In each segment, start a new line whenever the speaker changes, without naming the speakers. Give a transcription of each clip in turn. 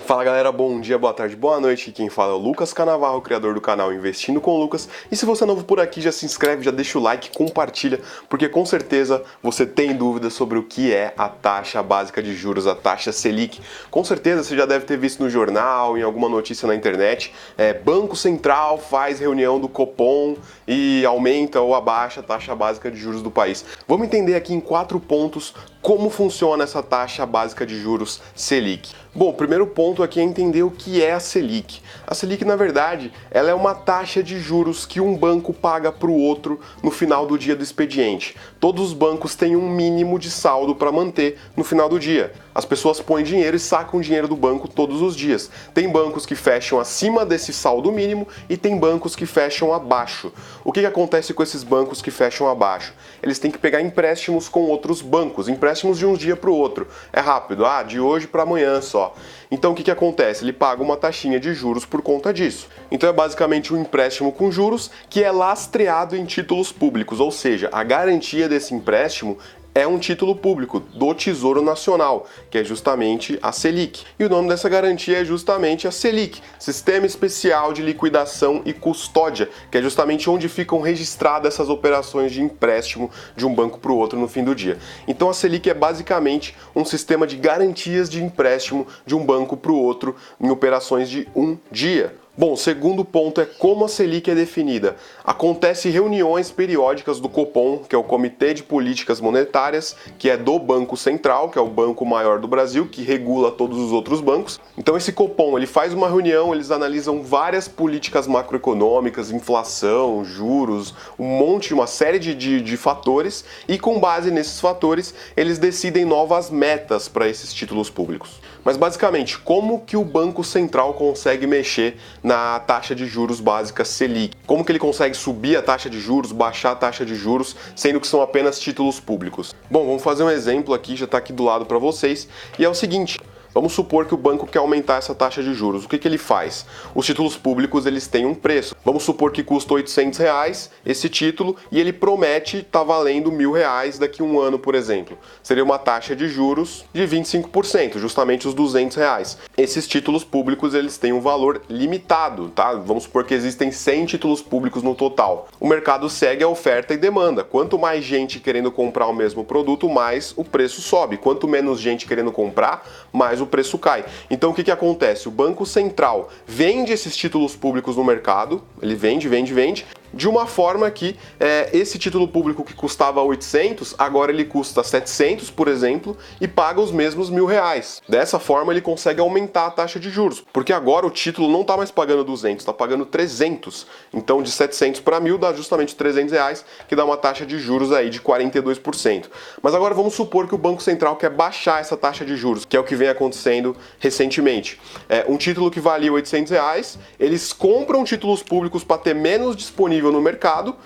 Fala galera, bom dia, boa tarde, boa noite. Quem fala é o Lucas Canavarro, criador do canal Investindo com o Lucas. E se você é novo por aqui, já se inscreve, já deixa o like, compartilha, porque com certeza você tem dúvidas sobre o que é a taxa básica de juros, a taxa Selic. Com certeza você já deve ter visto no jornal, em alguma notícia na internet, Banco Central faz reunião do Copom e aumenta ou abaixa a taxa básica de juros do país. Vamos entender aqui em 4 pontos como funciona essa taxa básica de juros Selic. Bom, o primeiro ponto aqui é entender o que é a Selic. A Selic, na verdade, ela é uma taxa de juros que um banco paga para o outro no final do dia do expediente. Todos os bancos têm um mínimo de saldo para manter no final do dia. As pessoas põem dinheiro e sacam dinheiro do banco todos os dias. Tem bancos que fecham acima desse saldo mínimo e tem bancos que fecham abaixo. O que acontece com esses bancos que fecham abaixo? Eles têm que pegar empréstimos com outros bancos, empréstimos de um dia para o outro. É rápido, de hoje para amanhã só. Então o que acontece? Ele paga uma taxinha de juros por conta disso. Então é basicamente um empréstimo com juros que é lastreado em títulos públicos, ou seja, a garantia desse empréstimo é um título público do Tesouro Nacional, que é justamente a Selic. E o nome dessa garantia é justamente a Selic, Sistema Especial de Liquidação e Custódia, que é justamente onde ficam registradas essas operações de empréstimo de um banco para o outro no fim do dia. Então a Selic é basicamente um sistema de garantias de empréstimo de um banco para o outro em operações de um dia. Bom, o segundo ponto é como a Selic é definida. Acontece reuniões periódicas do Copom, que é o Comitê de Políticas Monetárias, que é do Banco Central, que é o banco maior do Brasil, que regula todos os outros bancos. Então esse Copom, ele faz uma reunião, eles analisam várias políticas macroeconômicas, inflação, juros, uma série de fatores, e com base nesses fatores, eles decidem novas metas para esses títulos públicos. Mas basicamente, como que o Banco Central consegue mexer na taxa de juros básica Selic? Como que ele consegue subir a taxa de juros, baixar a taxa de juros, sendo que são apenas títulos públicos? Bom, vamos fazer um exemplo aqui, já está aqui do lado para vocês, e é o seguinte. Vamos supor que o banco quer aumentar essa taxa de juros. O que ele faz? Os títulos públicos, eles têm um preço. Vamos supor que custa R$800 esse título e ele promete estar valendo R$1.000 daqui a um ano, por exemplo. Seria uma taxa de juros de 25%, justamente os R$200. Esses títulos públicos, eles têm um valor limitado, tá? Vamos supor que existem 100 títulos públicos no total. O mercado segue a oferta e demanda. Quanto mais gente querendo comprar o mesmo produto, mais o preço sobe. Quanto menos gente querendo comprar, mais o preço cai. Então o que acontece? O Banco Central vende esses títulos públicos no mercado, ele vende, de uma forma que esse título público que custava 800, agora ele custa 700, por exemplo, e paga os mesmos R$1.000. Dessa forma ele consegue aumentar a taxa de juros, porque agora o título não está mais pagando 200, está pagando 300. Então de 700 para 1.000 dá justamente R$300, que dá uma taxa de juros aí de 42%. Mas agora vamos supor que o Banco Central quer baixar essa taxa de juros, que é o que vem acontecendo recentemente. Um título que valia R$800, eles compram títulos públicos para ter menos disponível no mercado,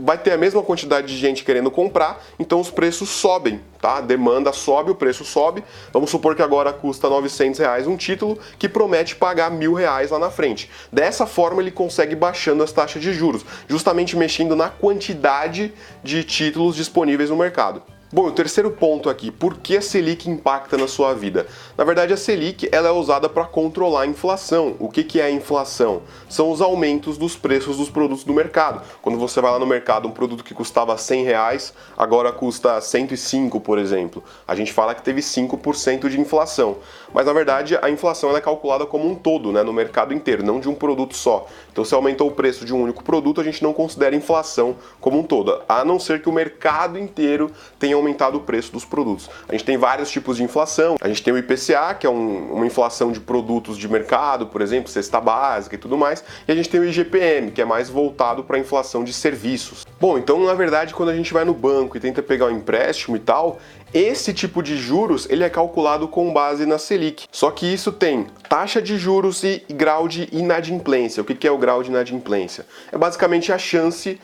vai ter a mesma quantidade de gente querendo comprar, então os preços sobem, tá? A demanda sobe, o preço sobe. Vamos supor que agora custa R$900 um título que promete pagar R$1.000 lá na frente. Dessa forma ele consegue baixando as taxas de juros, justamente mexendo na quantidade de títulos disponíveis no mercado. Bom, o terceiro ponto aqui, por que a Selic impacta na sua vida? Na verdade, a Selic ela é usada para controlar a inflação. O que é a inflação? São os aumentos dos preços dos produtos do mercado. Quando você vai lá no mercado, um produto que custava R$100, agora custa 105, por exemplo. A gente fala que teve 5% de inflação. Mas, na verdade, a inflação ela é calculada como um todo, né, no mercado inteiro, não de um produto só. Então, se aumentou o preço de um único produto, a gente não considera inflação como um todo, a não ser que o mercado inteiro tenha aumentado o preço dos produtos. A gente tem vários tipos de inflação. A gente tem o IPCA, que é uma inflação de produtos de mercado, por exemplo, cesta básica e tudo mais. E a gente tem o IGPM, que é mais voltado para a inflação de serviços. Bom, então, na verdade, quando a gente vai no banco e tenta pegar um empréstimo e tal, esse tipo de juros ele é calculado com base na Selic. Só que isso tem taxa de juros e grau de inadimplência. O que é o grau de inadimplência? É basicamente a chance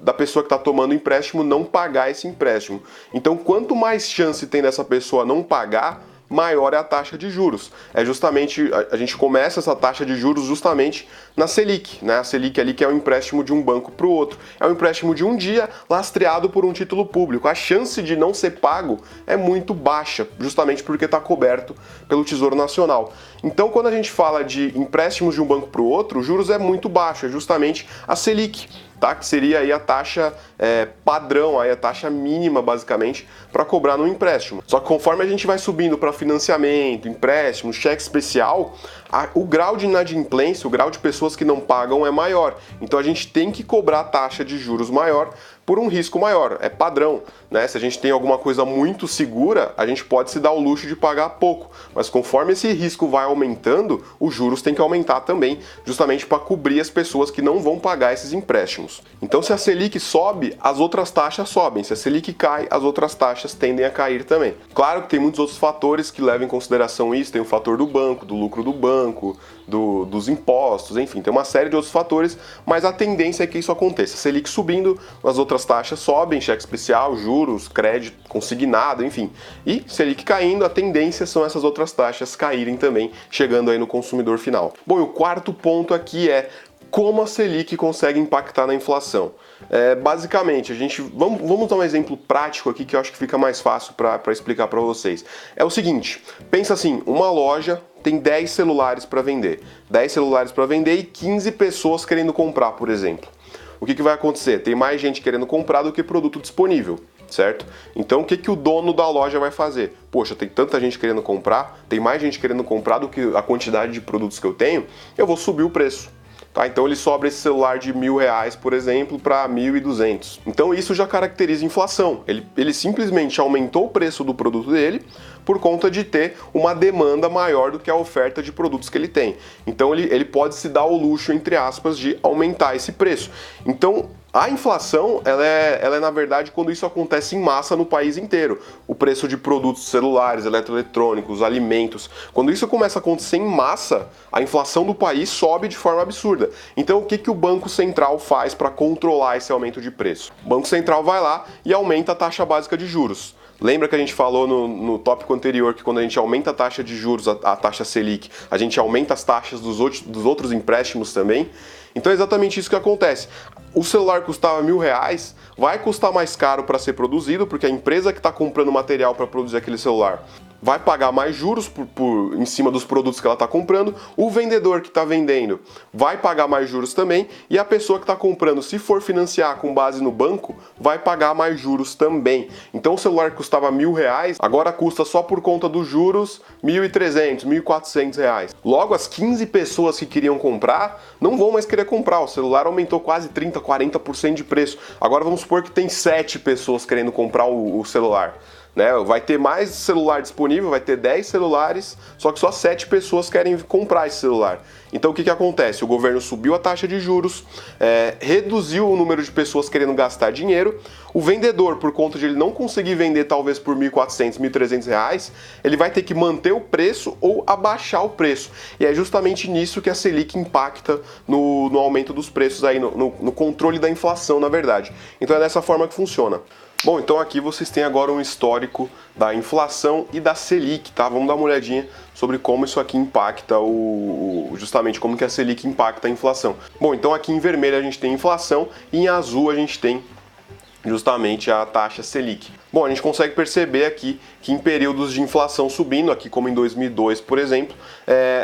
da pessoa que está tomando o empréstimo não pagar esse empréstimo. Então, quanto mais chance tem dessa pessoa não pagar, maior é a taxa de juros. É justamente, a gente começa essa taxa de juros justamente na Selic, né? A Selic ali que é um empréstimo de um banco para o outro. É um empréstimo de um dia lastreado por um título público. A chance de não ser pago é muito baixa, justamente porque está coberto pelo Tesouro Nacional. Então, quando a gente fala de empréstimos de um banco para o outro, os juros é muito baixo, é justamente a Selic, tá? Que seria aí a taxa padrão, aí a taxa mínima, basicamente, para cobrar no empréstimo. Só que conforme a gente vai subindo para financiamento, empréstimo, cheque especial, o grau de inadimplência, o grau de pessoas que não pagam é maior. Então a gente tem que cobrar taxa de juros maior por um risco maior, é padrão, né? Se a gente tem alguma coisa muito segura, a gente pode se dar o luxo de pagar pouco, mas conforme esse risco vai aumentando, os juros têm que aumentar também, justamente para cobrir as pessoas que não vão pagar esses empréstimos. Então se a Selic sobe, as outras taxas sobem, se a Selic cai, as outras taxas tendem a cair também. Claro que tem muitos outros fatores que levam em consideração isso, tem o fator do banco, do lucro do banco, dos impostos, enfim, tem uma série de outros fatores, mas a tendência é que isso aconteça. A Selic subindo, as outras taxas sobem, cheque especial, juros, crédito consignado, enfim. E Selic caindo, a tendência são essas outras taxas caírem também, chegando aí no consumidor final. Bom, e o quarto ponto aqui é como a Selic consegue impactar na inflação. Basicamente, vamos dar um exemplo prático aqui que eu acho que fica mais fácil para explicar para vocês. É o seguinte, pensa assim, uma loja tem 10 celulares para vender. 10 celulares para vender e 15 pessoas querendo comprar, por exemplo. O que vai acontecer? Tem mais gente querendo comprar do que produto disponível, certo? Então o que o dono da loja vai fazer? Poxa, tem tanta gente querendo comprar, tem mais gente querendo comprar do que a quantidade de produtos que eu tenho, eu vou subir o preço. Tá, então ele sobra esse celular de R$1.000, por exemplo, para 1.200. Então isso já caracteriza inflação. Ele simplesmente aumentou o preço do produto dele por conta de ter uma demanda maior do que a oferta de produtos que ele tem. Então ele pode se dar o luxo, entre aspas, de aumentar esse preço. Então a inflação, ela é na verdade quando isso acontece em massa no país inteiro. O preço de produtos celulares, eletroeletrônicos, alimentos, quando isso começa a acontecer em massa, a inflação do país sobe de forma absurda. Então o que o Banco Central faz para controlar esse aumento de preço? O Banco Central vai lá e aumenta a taxa básica de juros. Lembra que a gente falou no tópico anterior que quando a gente aumenta a taxa de juros, a taxa Selic, a gente aumenta as taxas dos outros empréstimos também? Então é exatamente isso que acontece. O celular custava R$1.000, vai custar mais caro para ser produzido, porque a empresa que está comprando material para produzir aquele celular vai pagar mais juros em cima dos produtos que ela está comprando, o vendedor que está vendendo vai pagar mais juros também, e a pessoa que está comprando, se for financiar com base no banco, vai pagar mais juros também. Então o celular que custava R$1.000, agora custa só por conta dos juros R$1.300, R$1.400. Logo, as 15 pessoas que queriam comprar não vão mais querer comprar, o celular aumentou quase 30%, 40% de preço. Agora vamos supor que tem 7 pessoas querendo comprar o celular. Né? Vai ter mais celular disponível, vai ter 10 celulares, só que só 7 pessoas querem comprar esse celular. Então o que acontece? O governo subiu a taxa de juros, reduziu o número de pessoas querendo gastar dinheiro. O vendedor, por conta de ele não conseguir vender talvez por R$1.400, R$1.300, ele vai ter que manter o preço ou abaixar o preço. E é justamente nisso que a Selic impacta no aumento dos preços, aí, no controle da inflação, na verdade. Então é dessa forma que funciona. Bom, então aqui vocês têm agora um histórico da inflação e da Selic, tá? Vamos dar uma olhadinha sobre como isso aqui impacta, justamente como que a Selic impacta a inflação. Bom, então aqui em vermelho a gente tem inflação e em azul a gente tem justamente a taxa Selic. Bom, a gente consegue perceber aqui que em períodos de inflação subindo, aqui como em 2002, por exemplo,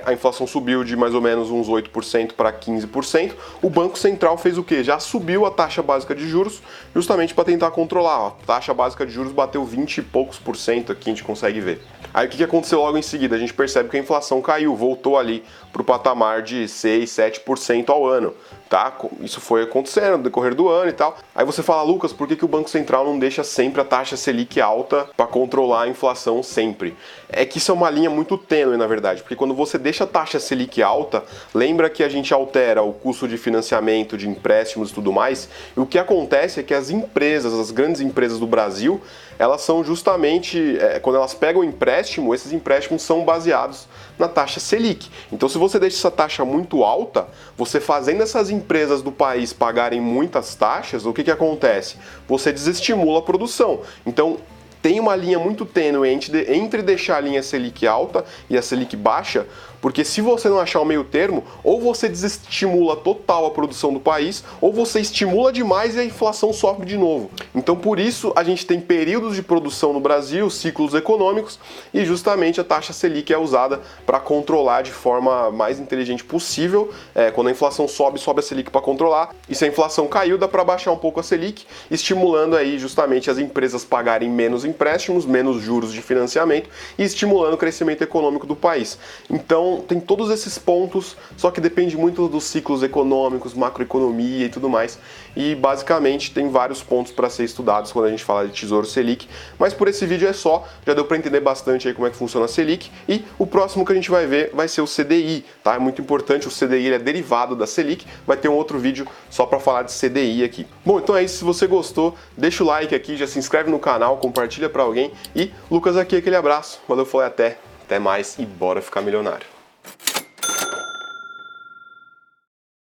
a inflação subiu de mais ou menos uns 8% para 15%. O Banco Central fez o quê? Já subiu a taxa básica de juros justamente para tentar controlar. A taxa básica de juros bateu 20 e poucos por cento aqui, a gente consegue ver. Aí o que aconteceu logo em seguida? A gente percebe que a inflação caiu, voltou ali para o patamar de 6, 7% ao ano. Tá? Isso foi acontecendo no decorrer do ano e tal. Aí você fala, Lucas, por que o Banco Central não deixa sempre a taxa Selic alta para controlar a inflação sempre? É que isso é uma linha muito tênue, na verdade, porque quando você deixa a taxa Selic alta, lembra que a gente altera o custo de financiamento, de empréstimos e tudo mais, e o que acontece é que as empresas, as grandes empresas do Brasil, elas são justamente, quando elas pegam empréstimo, esses empréstimos são baseados na taxa Selic. Então se você deixa essa taxa muito alta, você fazendo essas empresas do país pagarem muitas taxas, o que acontece? Você desestimula a produção. Então tem uma linha muito tênue entre deixar a linha Selic alta e a Selic baixa, porque se você não achar o meio termo, ou você desestimula total a produção do país, ou você estimula demais e a inflação sobe de novo. Então por isso a gente tem períodos de produção no Brasil, ciclos econômicos, e justamente a taxa Selic é usada para controlar de forma mais inteligente possível. Quando a inflação sobe a Selic para controlar, e se a inflação caiu, dá para baixar um pouco a Selic, estimulando aí justamente as empresas pagarem menos empréstimos, menos juros de financiamento e estimulando o crescimento econômico do país. Então tem todos esses pontos, só que depende muito dos ciclos econômicos, macroeconomia e tudo mais. E basicamente tem vários pontos para ser estudados quando a gente fala de Tesouro Selic. Mas por esse vídeo é só, já deu para entender bastante aí como é que funciona a Selic. E o próximo que a gente vai ver vai ser o CDI, tá? É muito importante, o CDI ele é derivado da Selic. Vai ter um outro vídeo só para falar de CDI aqui. Bom, então é isso. Se você gostou, deixa o like aqui, já se inscreve no canal, compartilha para alguém. E Lucas aqui, aquele abraço. Valeu, foi até mais e bora ficar milionário.